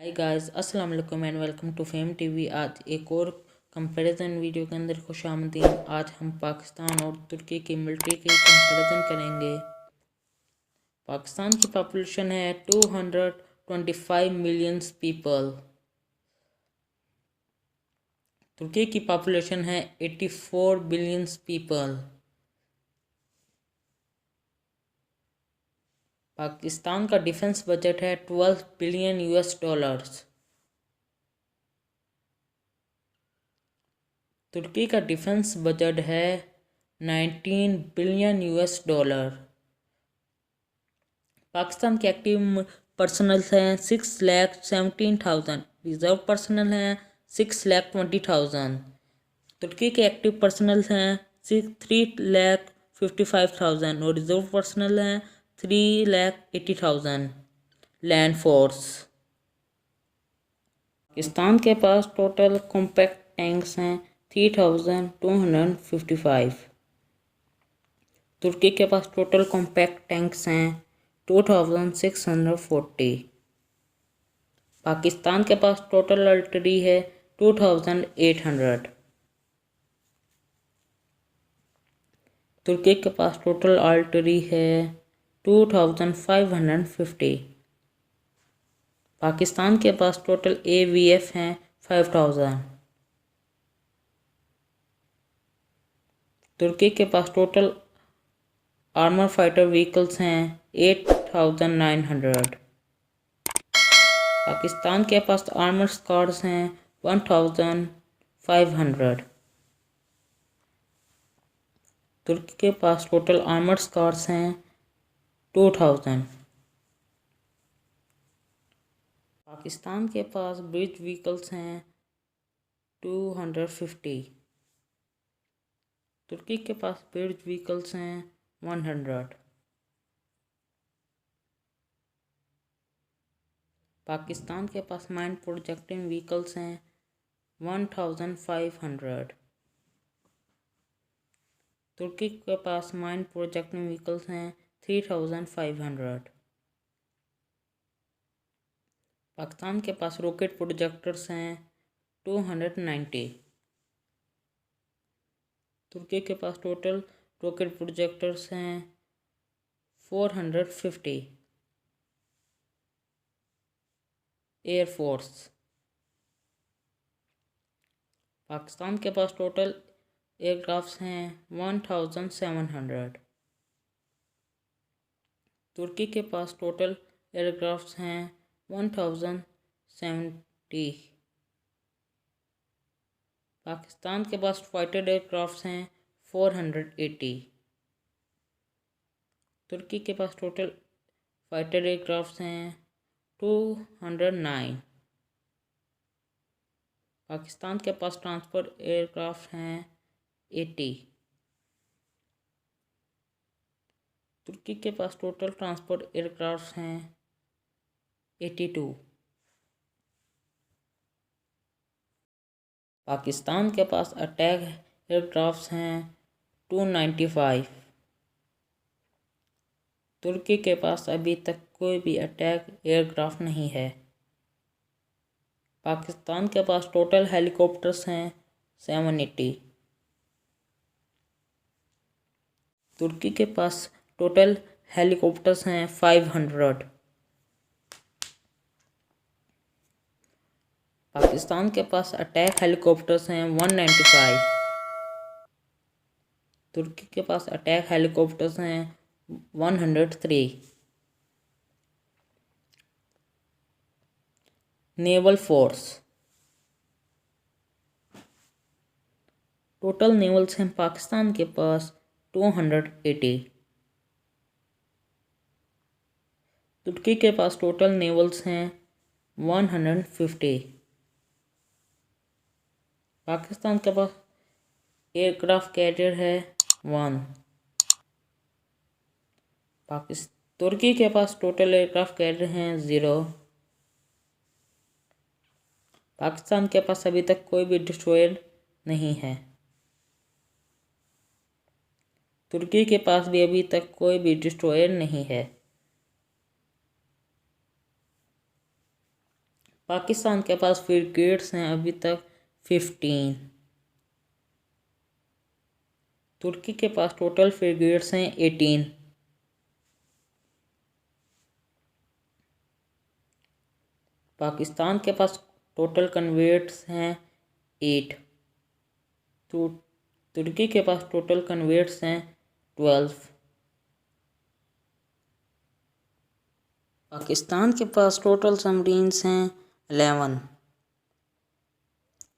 हाय guys, अस्सलाम वालेकुम and welcome to Fame TV. आज एक और कंपैरिजन वीडियो के अंदर खुशामदीन। आज हम पाकिस्तान और तुर्की की मिलिट्री के कंपैरिजन करेंगे। पाकिस्तान की पॉपुलेशन है 225 मिलियन पीपल। तुर्की की पॉपुलेशन है 84 बिलियन पीपल। पाकिस्तान का डिफेंस बजट है 12 बिलियन US डॉलर्स। तुर्की का डिफेंस बजट है 19 बिलियन US डॉलर। पाकिस्तान के एक्टिव पर्सनल हैं 6,17,000। रिजर्व पर्सनल हैं 6,20,000। तुर्की के एक्टिव पर्सनल हैं 3,55,000 और रिजर्व पर्सनल हैं 3,80,000। Land force. पाकिस्तान के पास टोटल कॉम्पैक्ट टैंक्स हैं 3,255। तुर्की के पास टोटल कॉम्पैक्ट टैंक्स हैं 2,640। पाकिस्तान के पास टोटल आर्टिलरी है 2,800। तुर्की के पास टोटल आर्टिलरी है 2,550। पाकिस्तान के पास टोटल AVF हैं 5,000। तुर्की के पास टोटल आर्मर फाइटर व्हीकल्स हैं 8,900। पाकिस्तान के पास आर्मर कार्स हैं 1,500। तुर्की के पास टोटल आर्मर कार्स हैं 2,000। पाकिस्तान के पास ब्रिज व्हीकल्स हैं 250। तुर्की के पास ब्रिज व्हीकल्स हैं 100। पाकिस्तान के पास माइन प्रोजेक्टिंग व्हीकल्स हैं 1,500। तुर्की के पास माइन प्रोजेक्टिंग व्हीकल्स हैं 3,500। पाकिस्तान के पास रॉकेट प्रोजेक्टर्स हैं 290। तुर्की के पास टोटल रॉकेट प्रोजेक्टर्स हैं 450। एयरफोर्स। पाकिस्तान के पास टोटल एयरक्राफ्ट्स हैं 1,700। तुर्की के पास टोटल एयरक्राफ्ट्स हैं 1,070। पाकिस्तान के पास फाइटर एयरक्राफ्ट्स हैं 480। तुर्की के पास टोटल फाइटर एयरक्राफ्ट्स हैं 209। पाकिस्तान के पास ट्रांसपोर्ट एयरक्राफ्ट हैं 80। तुर्की के पास टोटल ट्रांसपोर्ट एयरक्राफ्ट हैं 82। पाकिस्तान के पास अटैक एयरक्राफ्ट हैं 295। तुर्की के पास अभी तक कोई भी अटैक एयरक्राफ्ट नहीं है। पाकिस्तान के पास टोटल हेलीकॉप्टर्स हैं 780। तुर्की के पास टोटल हेलीकॉप्टर्स हैं 500। पाकिस्तान के पास अटैक हेलीकॉप्टर्स हैं 195। तुर्की के पास अटैक हेलीकॉप्टर्स हैं 103। Naval force. टोटल नेवल्स हैं पाकिस्तान के पास 280। तुर्की के पास टोटल नेवल्स हैं 150। पाकिस्तान के पास एयरक्राफ्ट कैरियर है 1। तुर्की के पास टोटल एयरक्राफ्ट कैरियर हैं 0। पाकिस्तान के पास अभी तक कोई भी डिस्ट्रॉयर नहीं है। तुर्की के पास भी अभी तक कोई भी डिस्ट्रॉयर नहीं है। पाकिस्तान के पास फ्रिगेट्स हैं अभी तक 15। तुर्की के पास टोटल फ्रिगेट्स हैं 18। पाकिस्तान के पास टोटल कन्वेट्स हैं 8। तुर्की के पास टोटल कन्वेट्स हैं 12। पाकिस्तान के पास टोटल सबमरीन्स हैं 11।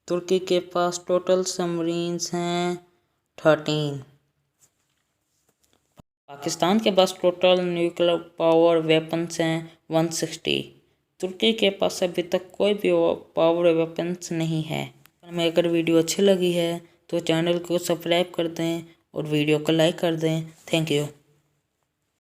तुर्की के पास टोटल सबमरीन्स हैं 13। पाकिस्तान के पास टोटल न्यूक्लियर पावर वेपन्स हैं 160। तुर्की के पास अभी तक कोई भी पावर वेपन्स नहीं है। हमें अगर वीडियो अच्छी लगी है तो चैनल को सब्सक्राइब कर दें और वीडियो को लाइक कर दें। Thank you.